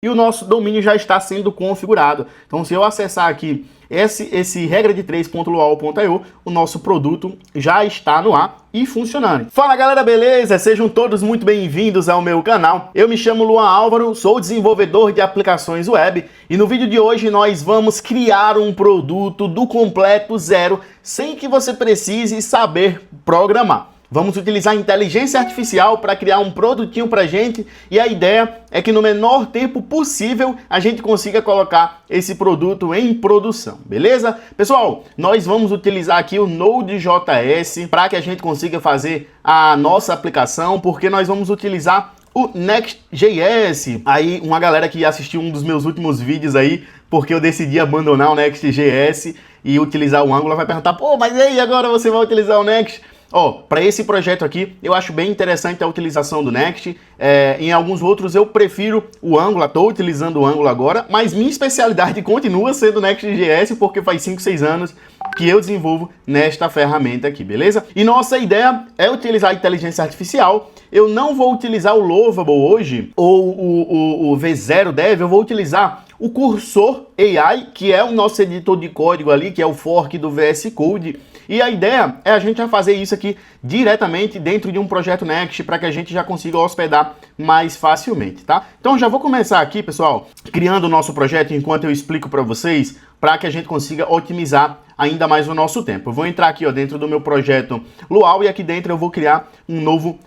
e o nosso domínio já está sendo configurado. Então, se eu acessar aqui esse regra de 3.luau.io, o nosso produto já está no ar e funcionando. Fala galera, beleza? Sejam todos muito bem-vindos ao meu canal. Eu me chamo Luan Álvaro, sou desenvolvedor de aplicações web e no vídeo de hoje nós vamos criar um produto do completo zero sem que você precise saber programar. Vamos utilizar a inteligência artificial para criar um produtinho para a gente e a ideia é que no menor tempo possível a gente consiga colocar esse produto em produção, beleza? Pessoal, nós vamos utilizar aqui o Node.js para que a gente consiga fazer a nossa aplicação, porque nós vamos utilizar o Next.js. Aí uma galera que assistiu um dos meus últimos vídeos aí, porque eu decidi abandonar o Next.js e utilizar o Angular, vai perguntar, pô, mas e aí, agora você vai utilizar o Next? Para esse projeto aqui, eu acho bem interessante a utilização do Next. Em alguns outros eu prefiro o Angular, estou utilizando o Angular agora, mas minha especialidade continua sendo o Next.js, porque faz 5, 6 anos que eu desenvolvo nesta ferramenta aqui, beleza? E nossa ideia é utilizar a inteligência artificial. Eu não vou utilizar o Lovable hoje, ou o V0 Dev, eu vou utilizar o Cursor AI, que é o nosso editor de código ali, que é o fork do VS Code. E a ideia é a gente já fazer isso aqui diretamente dentro de um projeto Next para que a gente já consiga hospedar mais facilmente, tá? Então já vou começar aqui, pessoal, criando o nosso projeto enquanto eu explico para vocês, para que a gente consiga otimizar ainda mais o nosso tempo. Eu vou entrar aqui dentro do meu projeto Luau e aqui dentro eu vou criar um novo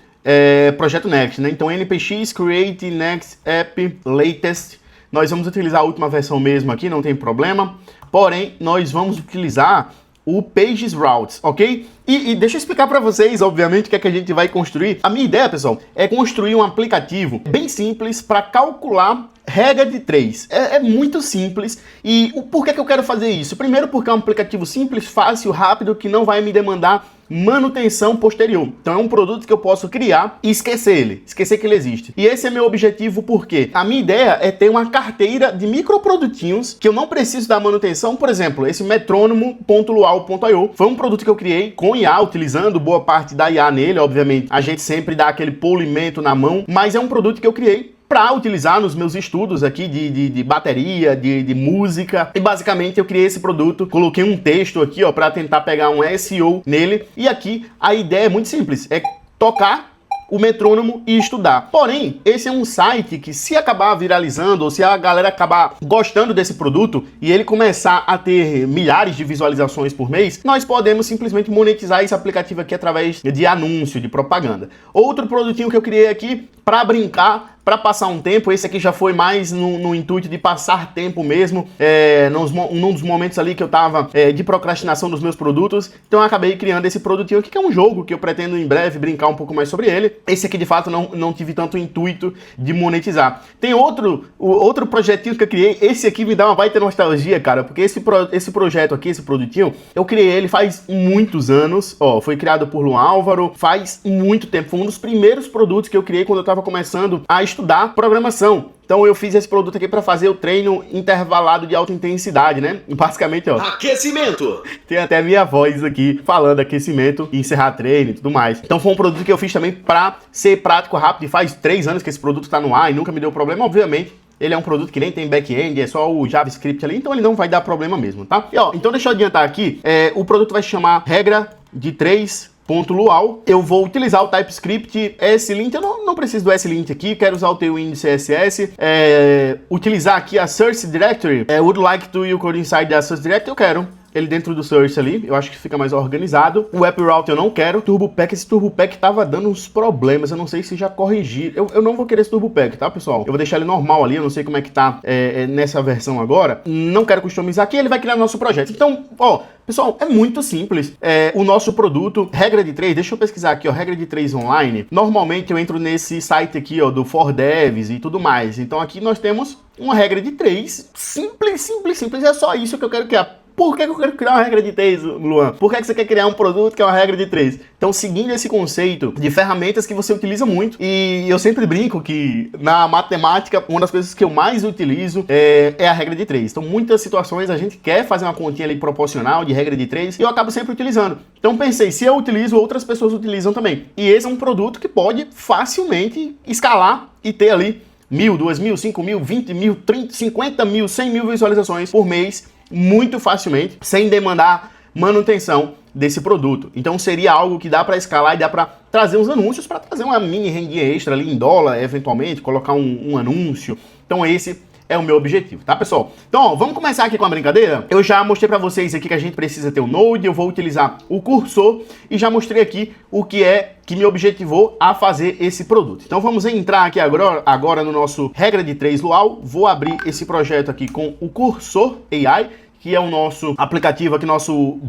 projeto Next, né? Então npx create next app latest. Nós vamos utilizar a última versão mesmo aqui, não tem problema. Porém, nós vamos utilizar o Pages Routes, ok? E deixa eu explicar para vocês, obviamente, o que é que a gente vai construir. A minha ideia, pessoal, é construir um aplicativo bem simples para calcular regra de 3. É muito simples. E por que eu quero fazer isso? Primeiro porque é um aplicativo simples, fácil, rápido, que não vai me demandar manutenção posterior. Então é um produto que eu posso criar e esquecer que ele existe. E esse é meu objetivo porque a minha ideia é ter uma carteira de microprodutinhos que eu não preciso da manutenção. Por exemplo, esse metrônomo.luau.io foi um produto que eu criei com IA, utilizando boa parte da IA nele. Obviamente, a gente sempre dá aquele polimento na mão, mas é um produto que eu criei para utilizar nos meus estudos aqui de bateria, de música. E basicamente eu criei esse produto, coloquei um texto aqui, para tentar pegar um SEO nele. E aqui a ideia é muito simples, é tocar o metrônomo e estudar. Porém, esse é um site que se acabar viralizando, ou se a galera acabar gostando desse produto e ele começar a ter milhares de visualizações por mês, nós podemos simplesmente monetizar esse aplicativo aqui através de anúncio, de propaganda. Outro produtinho que eu criei aqui para brincar, para passar um tempo, esse aqui já foi mais no intuito de passar tempo mesmo, num dos momentos ali que eu tava de procrastinação dos meus produtos, então eu acabei criando esse produtinho aqui, que é um jogo que eu pretendo em breve brincar um pouco mais sobre ele. Esse aqui de fato não tive tanto intuito de monetizar. Tem outro projetinho que eu criei, esse aqui me dá uma baita nostalgia, cara, porque esse projeto aqui, esse produtinho, eu criei ele faz muitos anos, foi criado por Luan Álvaro, faz muito tempo, foi um dos primeiros produtos que eu criei quando eu tava começando a estudar programação. Então eu fiz esse produto aqui para fazer o treino intervalado de alta intensidade, né? Basicamente, aquecimento! Tem até minha voz aqui falando aquecimento e encerrar treino e tudo mais. Então foi um produto que eu fiz também para ser prático, rápido, e faz 3 anos que esse produto está no ar e nunca me deu problema, obviamente. Ele é um produto que nem tem back-end, é só o JavaScript ali, então ele não vai dar problema mesmo, tá? E então deixa eu adiantar aqui, o produto vai se chamar regra de 3.luau. Eu vou utilizar o TypeScript SLint, eu não preciso do SLint aqui, quero usar o Tailwind CSS, utilizar aqui a Source Directory, would like to you code inside the Source Directory, eu quero ele dentro do Source ali, eu acho que fica mais organizado. O App Route eu não quero. TurboPack, esse TurboPack tava dando uns problemas, eu não sei se já corrigiram. Eu não vou querer esse TurboPack, tá, pessoal? Eu vou deixar ele normal ali, eu não sei como é que tá nessa versão agora. Não quero customizar aqui, ele vai criar o nosso projeto. Então, pessoal, é muito simples. O nosso produto, regra de 3, deixa eu pesquisar aqui, regra de 3 online. Normalmente eu entro nesse site aqui, do For Devs e tudo mais. Então aqui nós temos uma regra de 3, simples, é só isso que eu quero criar. Por que eu quero criar uma regra de 3, Luan? Por que você quer criar um produto que é uma regra de 3? Então, seguindo esse conceito de ferramentas que você utiliza muito, e eu sempre brinco que na matemática, uma das coisas que eu mais utilizo é a regra de 3. Então, muitas situações a gente quer fazer uma continha ali proporcional de regra de 3 e eu acabo sempre utilizando. Então, pensei, se eu utilizo, outras pessoas utilizam também. E esse é um produto que pode facilmente escalar e ter ali 1.000, 2.000, 5.000, 20.000, 30, 50.000, 100.000 visualizações por mês, muito facilmente, sem demandar manutenção desse produto. Então seria algo que dá para escalar e dá para trazer uns anúncios, para trazer uma mini rendinha extra ali em dólar, eventualmente, colocar um anúncio. Então esse é o meu objetivo, tá, pessoal? Então, ó, vamos começar aqui com a brincadeira. Eu já mostrei para vocês aqui que a gente precisa ter o Node, eu vou utilizar o cursor e já mostrei aqui o que é que me objetivou a fazer esse produto. Então vamos entrar aqui agora no nosso regra de 3 Luau. Vou abrir esse projeto aqui com o Cursor AI, que é o nosso aplicativo aqui, nosso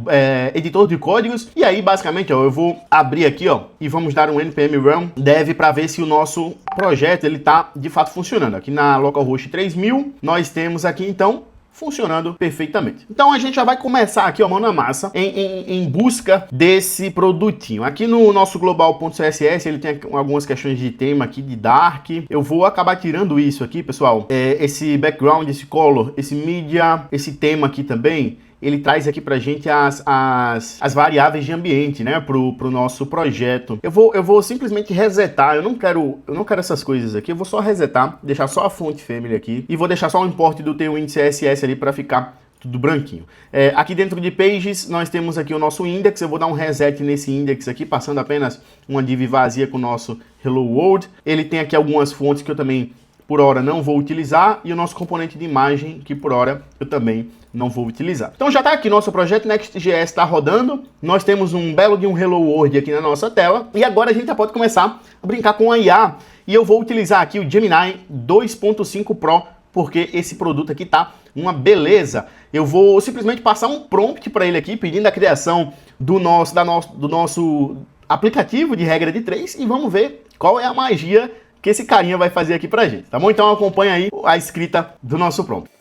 editor de códigos. E aí, basicamente, ó, eu vou abrir aqui, ó, e vamos dar um npm run dev para ver se o nosso projeto ele tá de fato funcionando. Aqui na localhost 3000, nós temos aqui, então, funcionando perfeitamente. Então a gente já vai começar aqui, ó, mão na massa, em busca desse produtinho. Aqui no nosso global.css ele tem algumas questões de tema aqui, de dark. Eu vou acabar tirando isso aqui, pessoal. Esse background, esse color, esse media, esse tema aqui também, ele traz aqui pra gente as variáveis de ambiente, né, pro nosso projeto. Eu vou simplesmente resetar, eu não quero essas coisas aqui, eu vou só resetar, deixar só a fonte family aqui, e vou deixar só o import do Tailwind CSS ali para ficar tudo branquinho. Aqui dentro de pages, nós temos aqui o nosso index, eu vou dar um reset nesse index aqui, passando apenas uma div vazia com o nosso hello world. Ele tem aqui algumas fontes que eu também, por hora, não vou utilizar, e o nosso componente de imagem, que por hora eu também não vou utilizar. Então já está aqui nosso projeto Next.js está rodando, nós temos um belo de um Hello World aqui na nossa tela, e agora a gente já pode começar a brincar com a IA, e eu vou utilizar aqui o Gemini 2.5 Pro, porque esse produto aqui tá uma beleza. Eu vou simplesmente passar um prompt para ele aqui, pedindo a criação do nosso aplicativo de regra de 3, e vamos ver qual é a magia que esse carinha vai fazer aqui pra gente, tá bom? Então acompanha aí a escrita do nosso prompt.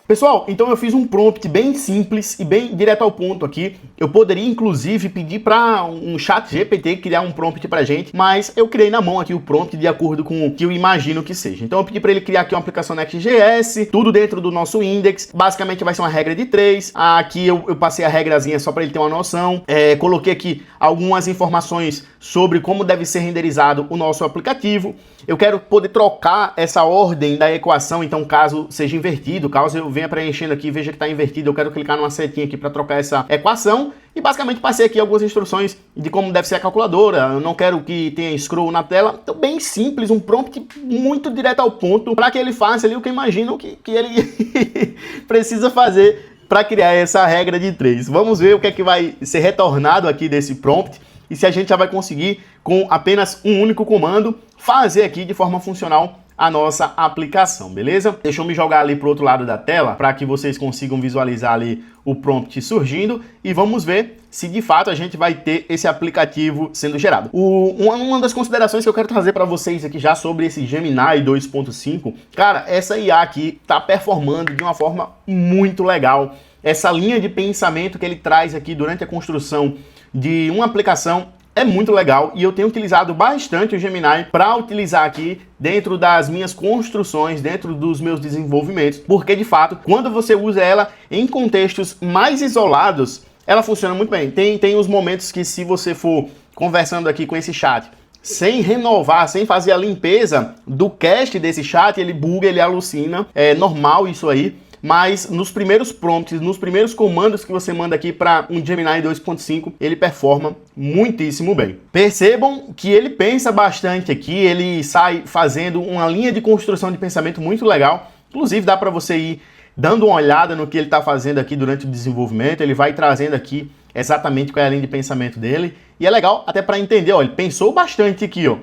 Pessoal, então eu fiz um prompt bem simples e bem direto ao ponto aqui. Eu poderia, inclusive, pedir para um chat GPT criar um prompt pra gente, mas eu criei na mão aqui o prompt de acordo com o que eu imagino que seja. Então eu pedi para ele criar aqui uma aplicação Next.js, tudo dentro do nosso index. Basicamente vai ser uma regra de 3. Aqui eu passei a regrazinha só para ele ter uma noção. Coloquei aqui algumas informações sobre como deve ser renderizado o nosso aplicativo. Eu quero poder trocar essa ordem da equação, então caso seja invertido, caso eu venha preenchendo aqui e veja que está invertido, eu quero clicar numa setinha aqui para trocar essa equação. E basicamente passei aqui algumas instruções de como deve ser a calculadora. Eu não quero que tenha scroll na tela. Então bem simples, um prompt muito direto ao ponto, para que ele faça ali o que eu imagino que ele precisa fazer para criar essa regra de 3. Vamos ver o que é que vai ser retornado aqui desse prompt e se a gente já vai conseguir, com apenas um único comando, fazer aqui de forma funcional a nossa aplicação, beleza? Deixa eu me jogar ali pro outro lado da tela para que vocês consigam visualizar ali o prompt surgindo e vamos ver se de fato a gente vai ter esse aplicativo sendo gerado. Uma das considerações que eu quero trazer para vocês aqui já sobre esse Gemini 2.5, cara, essa IA aqui tá performando de uma forma muito legal. Essa linha de pensamento que ele traz aqui durante a construção de uma aplicação é muito legal e eu tenho utilizado bastante o Gemini para utilizar aqui dentro das minhas construções, dentro dos meus desenvolvimentos, porque de fato, quando você usa ela em contextos mais isolados, ela funciona muito bem. Tem os momentos que, se você for conversando aqui com esse chat, sem renovar, sem fazer a limpeza do cache desse chat, ele buga, ele alucina, é normal isso aí. Mas nos primeiros prompts, nos primeiros comandos que você manda aqui para um Gemini 2.5, ele performa muitíssimo bem. Percebam que ele pensa bastante aqui, ele sai fazendo uma linha de construção de pensamento muito legal. Inclusive dá para você ir dando uma olhada no que ele está fazendo aqui durante o desenvolvimento, ele vai trazendo aqui exatamente qual é a linha de pensamento dele. E é legal até para entender, ó, ele pensou bastante aqui, ó.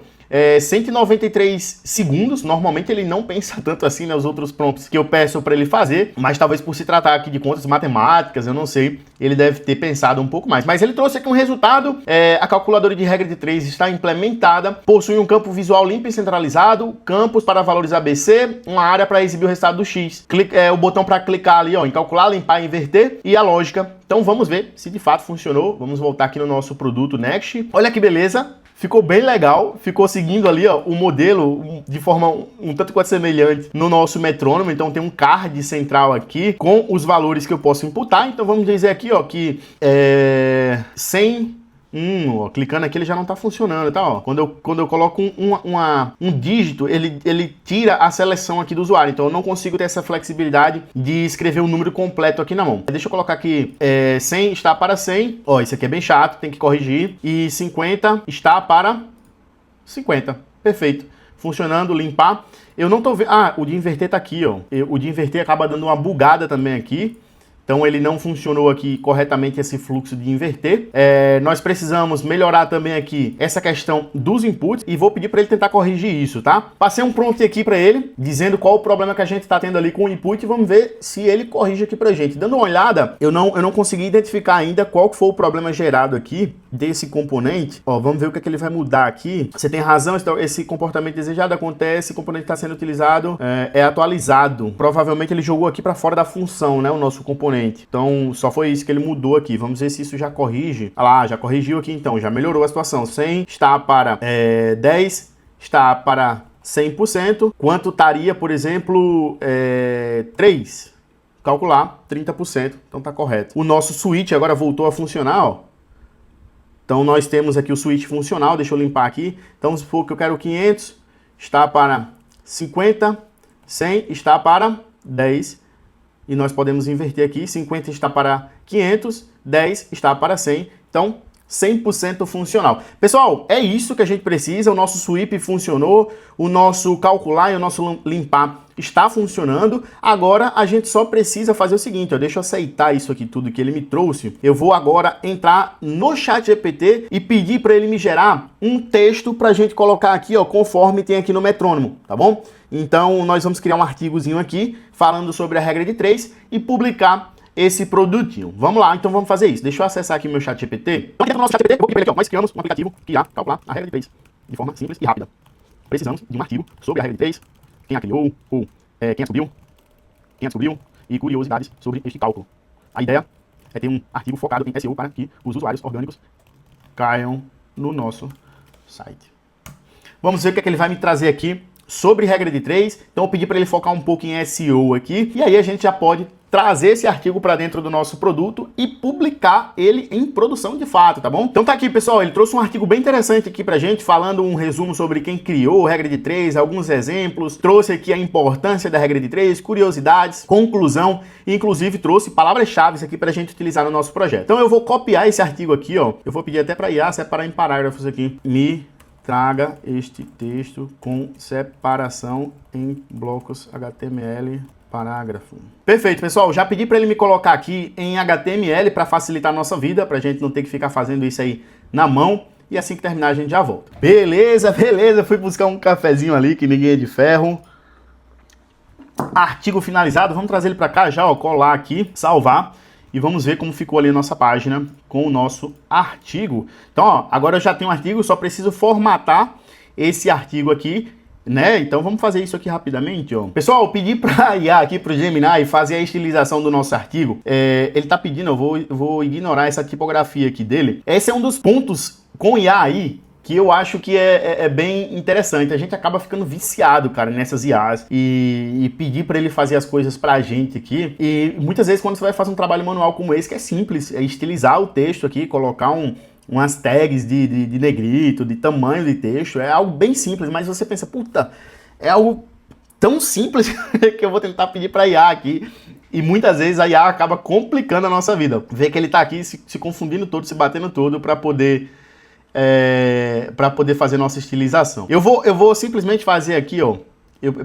193 segundos, normalmente ele não pensa tanto assim nos outros prompts que eu peço para ele fazer, mas talvez por se tratar aqui de contas matemáticas, eu não sei, ele deve ter pensado um pouco mais. Mas ele trouxe aqui um resultado, a calculadora de regra de 3 está implementada, possui um campo visual limpo e centralizado, campos para valores ABC, uma área para exibir o resultado do X, o botão para clicar ali, ó, em calcular, limpar e inverter, e a lógica. Então vamos ver se de fato funcionou. Vamos voltar aqui no nosso produto Next. Olha que beleza! Ficou bem legal, ficou seguindo ali, ó, o modelo de forma um tanto quanto semelhante no nosso metrônomo. Então tem um card central aqui com os valores que eu posso imputar. Então vamos dizer aqui, ó, que 100 Ó, clicando aqui ele já não tá funcionando, tá? Ó, quando eu coloco um dígito, ele tira a seleção aqui do usuário. Então eu não consigo ter essa flexibilidade de escrever o número completo aqui na mão. Deixa eu colocar aqui 100 está para 100. Ó, isso aqui é bem chato, tem que corrigir. E 50 está para 50. Perfeito. Funcionando, limpar. Eu não tô vendo... Ah, o de inverter tá aqui, ó. O de inverter acaba dando uma bugada também aqui. Então ele não funcionou aqui corretamente esse fluxo de inverter. Nós precisamos melhorar também aqui essa questão dos inputs e vou pedir para ele tentar corrigir isso, tá? Passei um prompt aqui para ele, dizendo qual o problema que a gente está tendo ali com o input e vamos ver se ele corrige aqui pra gente. Dando uma olhada, eu não consegui identificar ainda qual foi o problema gerado aqui desse componente. Ó, vamos ver o que é que ele vai mudar aqui. Você tem razão, esse comportamento desejado acontece, o componente está sendo utilizado, é atualizado. Provavelmente ele jogou aqui para fora da função, né, o nosso componente. Então, só foi isso que ele mudou aqui. Vamos ver se isso já corrige. Ah lá, já corrigiu aqui então, já melhorou a situação. 100 está para 10, está para 100%. Quanto estaria, por exemplo, 3? Calcular, 30%. Então tá correto. O nosso switch agora voltou a funcionar, ó. Então nós temos aqui o switch funcional. Deixa eu limpar aqui. Então, se for que eu quero 500, está para 50. 100 está para 10. E nós podemos inverter aqui, 50 está para 500, 10 está para 100, então 100% funcional. Pessoal, é isso que a gente precisa, o nosso sweep funcionou, o nosso calcular e o nosso limpar está funcionando. Agora a gente só precisa fazer o seguinte, ó, deixa eu aceitar isso aqui tudo que ele me trouxe. Eu vou agora entrar no ChatGPT e pedir para ele me gerar um texto para a gente colocar aqui, ó, conforme tem aqui no metrônomo, tá bom? Então nós vamos criar um artigozinho aqui falando sobre a regra de 3 e publicar esse produtinho. Vamos lá, então vamos fazer isso. Deixa eu acessar aqui meu ChatGPT. Então, dentro do nosso ChatGPT, eu vou pedir aqui, ó, nós criamos um aplicativo que irá calcular a regra de 3 de forma simples e rápida. Precisamos de um artigo sobre a regra de 3, quem a criou, ou quem a descobriu e curiosidades sobre este cálculo. A ideia é ter um artigo focado em SEO para que os usuários orgânicos caiam no nosso site. Vamos ver o que é que ele vai me trazer aqui sobre regra de 3. Então eu pedi para ele focar um pouco em SEO aqui. E aí a gente já pode trazer esse artigo para dentro do nosso produto e publicar ele em produção de fato, tá bom? Então tá aqui, pessoal, ele trouxe um artigo bem interessante aqui pra gente, falando um resumo sobre quem criou a regra de 3, alguns exemplos, trouxe aqui a importância da regra de 3, curiosidades, conclusão, e inclusive trouxe palavras-chave aqui pra gente utilizar no nosso projeto. Então eu vou copiar esse artigo aqui, ó, eu vou pedir até pra IA separar em parágrafos aqui. Me traga este texto com separação em blocos HTML. Parágrafo. Perfeito, pessoal. Já pedi para ele me colocar aqui em HTML para facilitar a nossa vida, para a gente não ter que ficar fazendo isso aí na mão. E assim que terminar a gente já volta. Beleza, beleza. Fui buscar um cafezinho ali, que ninguém é de ferro. Artigo finalizado. Vamos trazer ele para cá já, ó, colar aqui, salvar. E vamos ver como ficou ali a nossa página com o nosso artigo. Então, ó, agora eu já tenho um artigo, só preciso formatar esse artigo aqui, né? Então vamos fazer isso aqui rapidamente, ó. Pessoal, eu pedi para IA aqui pro Gemini fazer a estilização do nosso artigo. Ele tá pedindo, eu vou ignorar essa tipografia aqui dele. Esse é um dos pontos com IA aí que eu acho que é bem interessante. A gente acaba ficando viciado, cara, nessas IAs e pedir para ele fazer as coisas pra gente aqui. E muitas vezes quando você vai fazer um trabalho manual como esse, que é simples, é estilizar o texto aqui, colocar umas tags de negrito, de tamanho de texto, é algo bem simples, mas você pensa, puta, é algo tão simples que eu vou tentar pedir para a IA aqui, e muitas vezes a IA acaba complicando a nossa vida. Vê que ele está aqui se confundindo todo, se batendo todo para poder fazer nossa estilização. Eu vou simplesmente fazer aqui, ó,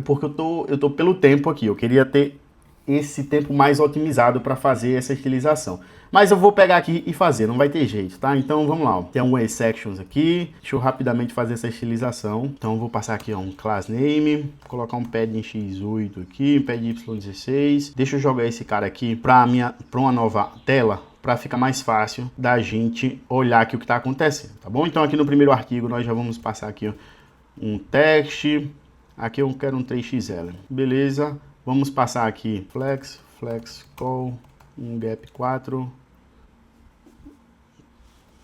porque eu tô pelo tempo aqui, eu queria ter esse tempo mais otimizado para fazer essa estilização. Mas eu vou pegar aqui e fazer, não vai ter jeito, tá? Então vamos lá, ó. Tem algumas sections aqui, deixa eu rapidamente fazer essa estilização. Então eu vou passar aqui, ó, um class name, colocar um padding x8 aqui, um padding y16. Deixa eu jogar esse cara aqui para uma nova tela, para ficar mais fácil da gente olhar aqui o que está acontecendo, tá bom? Então aqui no primeiro artigo nós já vamos passar aqui, ó, um text, aqui eu quero um 3xl, beleza? Vamos passar aqui flex call, um gap 4,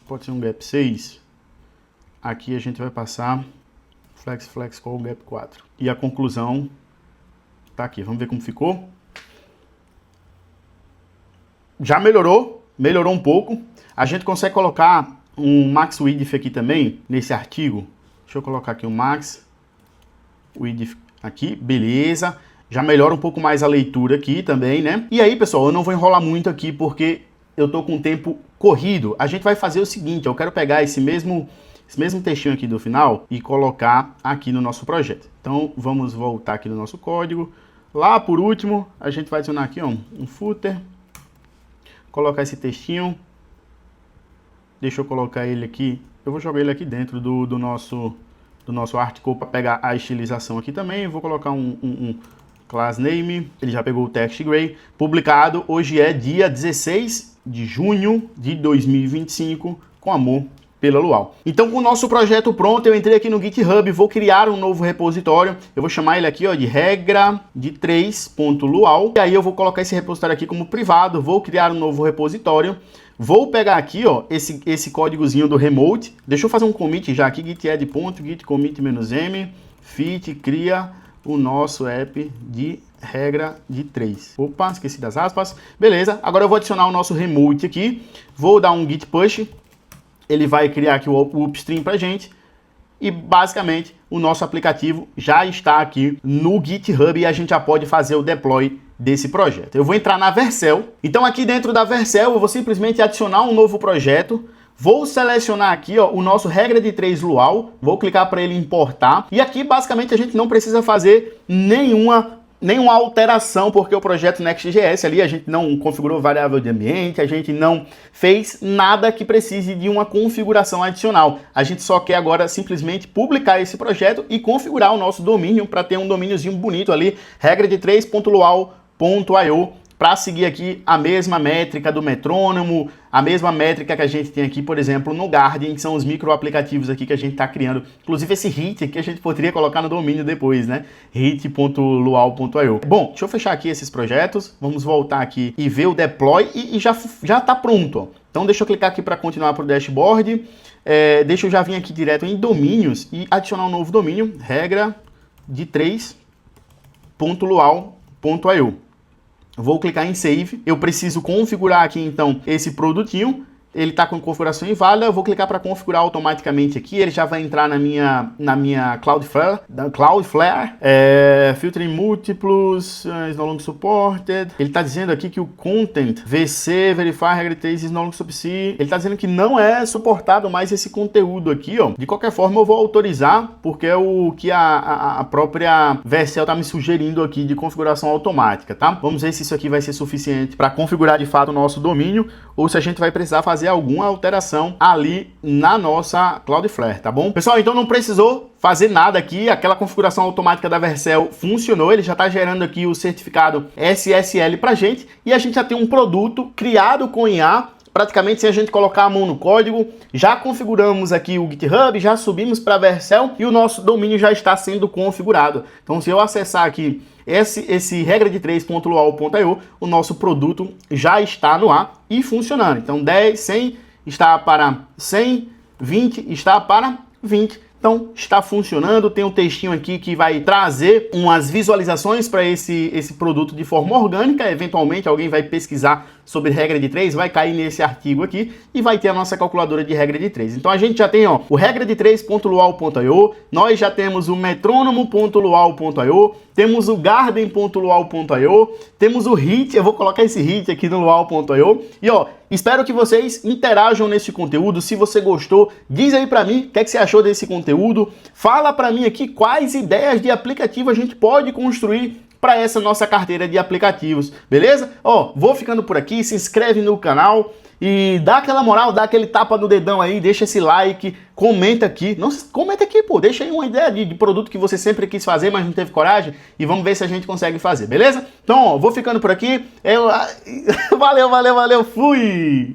pode ser um gap 6. Aqui a gente vai passar flex call, gap 4. E a conclusão tá aqui, vamos ver como ficou. Já melhorou um pouco. A gente consegue colocar um max width aqui também, nesse artigo. Deixa eu colocar aqui o max width aqui, beleza. Já melhora um pouco mais a leitura aqui também, né? E aí, pessoal, eu não vou enrolar muito aqui porque eu tô com o tempo corrido. A gente vai fazer o seguinte, eu quero pegar esse mesmo textinho aqui do final e colocar aqui no nosso projeto. Então, vamos voltar aqui no nosso código. Lá por último, a gente vai adicionar aqui, ó, um footer. Colocar esse textinho. Deixa eu colocar ele aqui. Eu vou jogar ele aqui dentro do nosso article para pegar a estilização aqui também. Eu vou colocar um class name. Ele já pegou o text gray. Publicado. Hoje é dia 16 de junho de 2025. Com amor, pela Luau. Então, com o nosso projeto pronto, eu entrei aqui no GitHub, vou criar um novo repositório. Eu vou chamar ele aqui, ó, de regra de 3.luau. E aí eu vou colocar esse repositório aqui como privado. Vou criar um novo repositório. Vou pegar aqui, ó, esse códigozinho do remote. Deixa eu fazer um commit já aqui, git add ponto, git commit -m, fit, cria o nosso app de regra de 3. Opa, esqueci das aspas. Beleza, agora eu vou adicionar o nosso remote aqui. Vou dar um git push. Ele vai criar aqui o upstream pra gente. E basicamente o nosso aplicativo já está aqui no GitHub e a gente já pode fazer o deploy desse projeto. Eu vou entrar na Vercel. Então aqui dentro da Vercel eu vou simplesmente adicionar um novo projeto. Vou selecionar aqui, ó, o nosso regra de 3 Luau. Vou clicar para ele importar. E aqui basicamente a gente não precisa fazer nenhuma alteração, porque o projeto Next.js ali a gente não configurou variável de ambiente, a gente não fez nada que precise de uma configuração adicional. A gente só quer agora simplesmente publicar esse projeto e configurar o nosso domínio para ter um domíniozinho bonito ali, regra de 3.luau.io, para seguir aqui a mesma métrica do metrônomo, a mesma métrica que a gente tem aqui, por exemplo, no Guardian, que são os micro aplicativos aqui que a gente está criando. Inclusive esse hit aqui a gente poderia colocar no domínio depois, né? hit.luau.io. Bom, deixa eu fechar aqui esses projetos. Vamos voltar aqui e ver o deploy e já está pronto, ó. Então deixa eu clicar aqui para continuar para o dashboard. Deixa eu já vir aqui direto em domínios e adicionar um novo domínio, regra de 3.luau.io. Vou clicar em Save. Eu preciso configurar aqui, então, esse produtinho. Ele está com configuração inválida. Eu vou clicar para configurar automaticamente aqui. Ele já vai entrar na minha Cloudflare. Filtering múltiplos, is no longer supported. Ele está dizendo aqui que o content VC, verify, regra 3 is no longer subsea. Ele está dizendo que não é suportado mais esse conteúdo aqui, ó. De qualquer forma, eu vou autorizar, porque é o que a própria Vercel está me sugerindo aqui de configuração automática, tá? Vamos ver se isso aqui vai ser suficiente para configurar de fato o nosso domínio, ou se a gente vai precisar fazer alguma alteração ali na nossa Cloudflare, tá bom? Pessoal, então não precisou fazer nada aqui, aquela configuração automática da Vercel funcionou, ele já está gerando aqui o certificado SSL pra gente, e a gente já tem um produto criado com IA, praticamente sem a gente colocar a mão no código. Já configuramos aqui o GitHub, já subimos para a Vercel e o nosso domínio já está sendo configurado. Então, se eu acessar aqui esse regra de 3.luau.io, o nosso produto já está no ar e funcionando. Então, 10, 100 está para 100, 20 está para 20. Então, está funcionando, tem um textinho aqui que vai trazer umas visualizações para esse produto de forma orgânica. Eventualmente, alguém vai pesquisar sobre regra de 3, vai cair nesse artigo aqui e vai ter a nossa calculadora de regra de 3. Então, a gente já tem, ó, o regra de 3.luau.io, nós já temos o metrônomo.luau.io, temos o garden.luau.io, temos o hit, eu vou colocar esse hit aqui no luau.io. E, ó, espero que vocês interajam nesse conteúdo. Se você gostou, diz aí pra mim o que é que você achou desse conteúdo. Fala pra mim aqui quais ideias de aplicativo a gente pode construir para essa nossa carteira de aplicativos, beleza? Ó, vou ficando por aqui, se inscreve no canal e dá aquela moral, dá aquele tapa no dedão aí, deixa esse like, comenta aqui. Não, comenta aqui, pô, deixa aí uma ideia de produto que você sempre quis fazer, mas não teve coragem, e vamos ver se a gente consegue fazer, beleza? Então, ó, vou ficando por aqui. Valeu, fui!